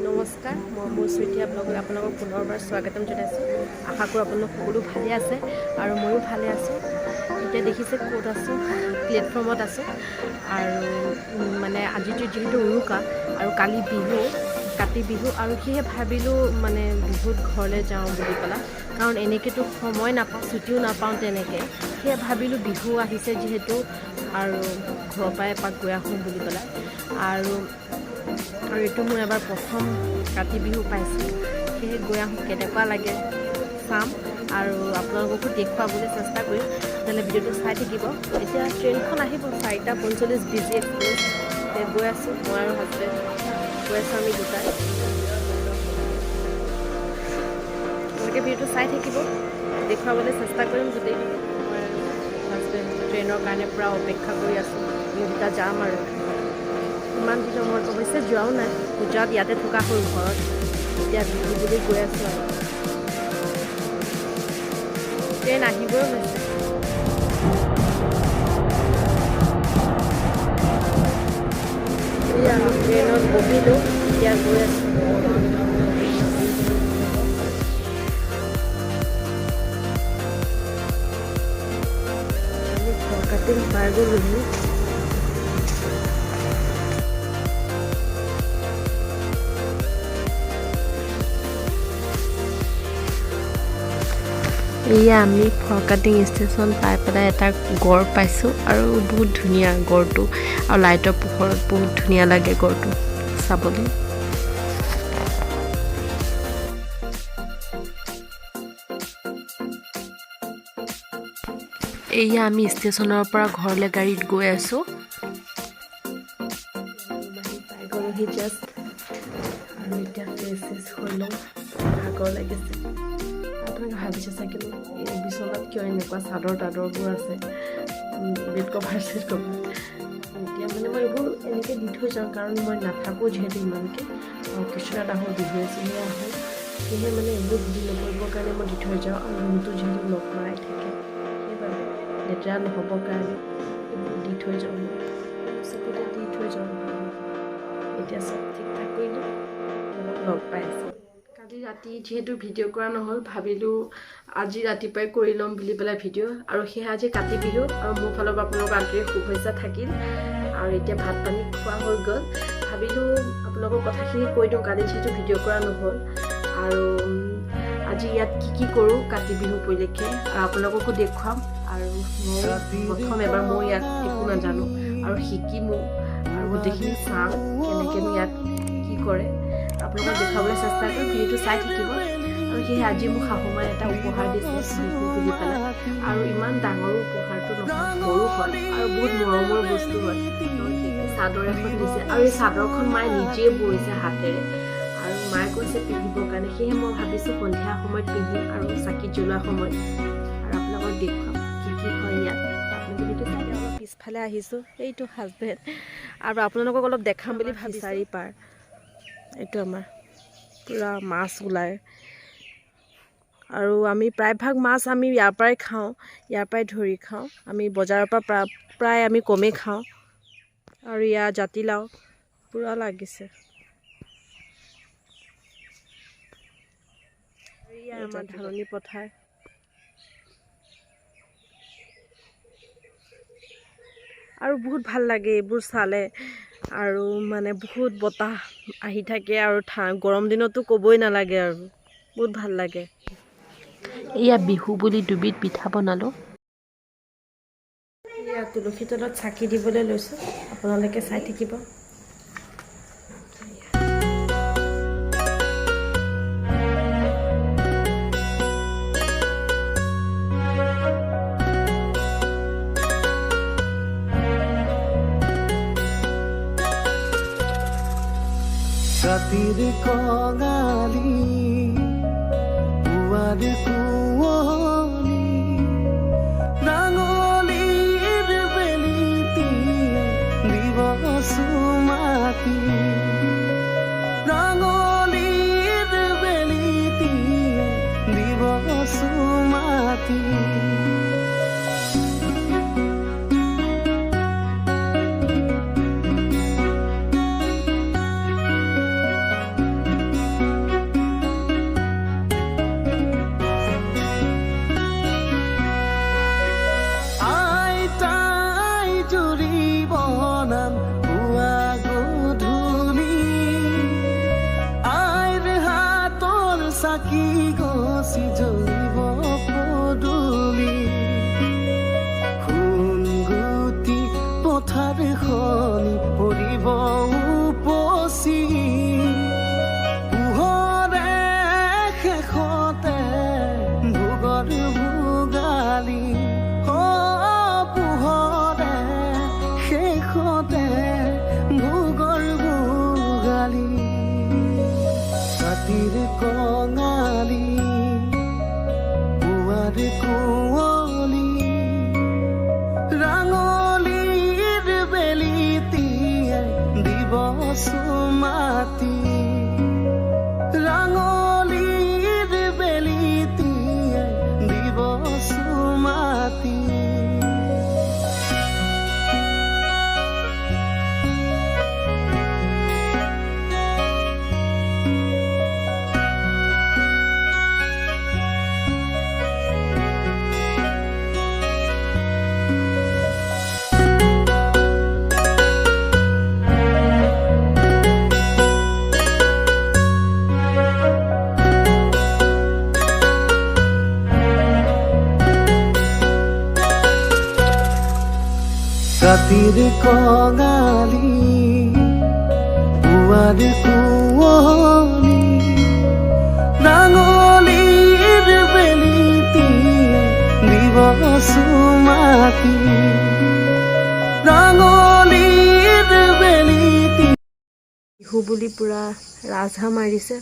নমস্কাৰ, মই মোৰ চুইটিয়া ব্লগত আপোনালোকক পুনৰবাৰ স্বাগতম জনাইছোঁ। আশা কৰোঁ আপোনালোক সকলো ভালে আছে আৰু ময়ো ভালে আছোঁ। এতিয়া দেখিছে ক'ত আছোঁ, প্লেটফৰ্মত আছোঁ। আৰু মানে আজিতো যিহেতু উৰুকা আৰু কালি বিহু, কাতি বিহু, আৰু সেয়ে ভাবিলোঁ মানে বিহুত ঘৰলৈ যাওঁ বুলি পেলাই, কাৰণ এনেকৈতো সময় নাপাওঁ, ছুটিও নাপাওঁ তেনেকৈ। সেয়ে ভাবিলোঁ বিহু আহিছে যিহেতু আৰু ঘৰৰ পৰাই এপাক গৈ আহোঁ বুলি পেলাই। আৰু এইটো মোৰ এবাৰ প্ৰথম কাতি বিহু পাইছোঁ, সেয়ে গৈ আহোঁ কেনেকুৱা লাগে চাম আৰু আপোনালোককো দেখুৱাবলৈ চেষ্টা কৰিম। তেতিয়াহ'লে ভিডিঅ'টো চাই থাকিব। এতিয়া ট্ৰেইনখন আহিব 4:45 বিজি এক্সপ্ৰেছ। গৈ আছোঁ মই আৰু হাজবেণ্ড, গৈ আছোঁ আমি দুটাই। গতিকে ভিডিঅ'টো চাই থাকিব, দেখুৱাবলৈ চেষ্টা কৰিম গোটেইটো। মই আৰু হাজবেণ্ড ট্ৰেইনৰ কাৰণে পূৰা অপেক্ষা কৰি আছোঁ। আমি দুটা যাম আৰু ইমান দিনৰ মূৰত অৱশ্যে যোৱাও নাই, পূজাত ইয়াতে থকা হ'ল ঘৰত। এতিয়া বিহু বুলি গৈ আছোঁ আৰু ট্ৰেইন আহিবই হৈছে। এতিয়া আমি ট্ৰেইনত বহিলোঁ, এতিয়া গৈ আছোঁ। আমি ফৰকাটিং পাই গ'লোহি। এয়া আমি ফৰকাটিং ষ্টেচন পাই পেলাই এটা গড় পাইছোঁ, আৰু বহুত ধুনীয়া গড়টো, আৰু লাইটৰ পোহৰত বহুত ধুনীয়া লাগে গড়টো চাবলৈ। এয়া আমি ষ্টেচনৰ পৰা ঘৰলৈ গাড়ীত গৈ আছোঁ। পাই গ'লোহি জাষ্ট, আৰু এতিয়া ফ্ৰেছ হৈ লওঁ, ভাগৰ লাগিছে। আপোনালোকে ভাবিছে চাগে এই বিচনাত কিয় এনেকুৱা চাদৰ তাদৰবোৰ আছে, বেড কভাৰ চেড কভাৰ। এতিয়া মানে মই এইবোৰ এনেকৈ দি থৈ যাওঁ, কাৰণ মই নাথাকোঁ যিহেতু ইমানকৈ, কিছুমান আহোঁ বিহুৱে চিহুৱে আহোঁ, সেয়েহে মানে এইবোৰ দি নপৰিবৰ কাৰণে মই দি থৈ যাওঁ। আৰু ৰুমটো যিহেতু লগ মৰাই থাকে, সেইবাবে লেতেৰা নহ'বৰ কাৰণে এইবোৰ দি থৈ যাওঁ, মই চকুতে দি থৈ যাওঁ। এতিয়া চব ঠিক ঠাক কৰিলোঁ, লগ পাই আছোঁ। কালি ৰাতি যিহেতু ভিডিঅ' কৰা নহ'ল, ভাবিলোঁ আজি ৰাতিপুৱাই কৰি ল'ম বুলি পেলাই ভিডিঅ'। আৰু সেয়া আজি কাতি বিহু, আৰু মোৰ ফালৰ পৰা আপোনালোকৰ আন্তৰিক শুভেচ্ছা থাকিল। আৰু এতিয়া ভাত পানী খোৱা হৈ গ'ল, ভাবিলোঁ আপোনালোকৰ কথাখিনি কৈ দিওঁ, কালি যিহেতু ভিডিঅ' কৰা নহ'ল। আৰু আজি ইয়াত কি কৰোঁ কাতি বিহু উপলক্ষে, আৰু আপোনালোককো দেখুৱাম। আৰু মই প্ৰথম এবাৰ মই ইয়াত একো নাজানো, আৰু শিকিমো, আৰু গোটেইখিনি চাম কেনেকৈনো ইয়াত কি কৰে, আপোনালোকক দেখুৱাবলৈ চেষ্টা কৰিম। ভিডিঅ'টো চাই থাকিব। আৰু সেয়ে আজি মোক শাহুমাই এটা উপহাৰ দিছে বিহু বুলি পেলাই, আৰু ইমান ডাঙৰো উপহাৰটো নহয়, সৰু হয়, আৰু বহুত মৰমৰ বস্তু হয়। চাদৰ এখন দিছে, আৰু এই চাদৰখন মায়ে নিজেই বৈছে হাতেৰে, আৰু মায়ে কৈছে পিন্ধিবৰ কাৰণে। সেয়েহে মই ভাবিছোঁ সন্ধিয়া সময়ত পিন্ধিম, আৰু চাকি জ্বলোৱা সময়ত, আৰু আপোনালোকক দেখুৱাম কি হয় ইয়াত। আপোনালোকে চাগে অলপ পিছফালে আহিছোঁ, এইটো হাজবেণ্ড, আৰু আপোনালোকক অলপ দেখাম বুলি বিচাৰি পাৰ। এইটো আমাৰ পূৰা মাছ ওলায়, আৰু আমি প্ৰায়ভাগ মাছ আমি ইয়াৰ পৰাই খাওঁ, ইয়াৰ পৰাই ধৰি খাওঁ। আমি বজাৰৰ পৰা প্ৰায় আমি কমেই খাওঁ। আৰু ইয়াৰ জাতিলাও পূৰা লাগিছে। এয়া আমাৰ ধাননি পথাৰ। আৰু বহুত ভাল লাগে এইবোৰ চালে, আৰু মানে বহুত বতাহ আহি থাকে, আৰু গৰম দিনতো ক'বই নালাগে, আৰু বহুত ভাল লাগে। এয়া বিহু বুলি দুবিধ পিঠা বনালোঁ। এয়া তুলসী তলত চাকি দিবলৈ লৈছোঁ, আপোনালোকে চাই থাকিব। রাতির কঙালি পুয়ার কুয়লি নাঙলির বেলিতি দিবস মাতি নাঙলির বেলিতি দিবস মাতি ৰাতিৰ কঙালী পুৱাৰ কুঁৱলী ৰাঙলীৰ বেলিটিয়ে দিব চুমাতি ৰাঙলীৰ বেলিটিয়ে দিব চুমাতি ৰাতিৰ কঙালী পুৱাৰ কুঁৱলী ৰাঙলীৰ বেলিটিয়ে দিব চুমাতি ৰাঙলীৰ বেলিটি বিহু বুলি পুৰা ৰাজহাঁহ মাৰিছে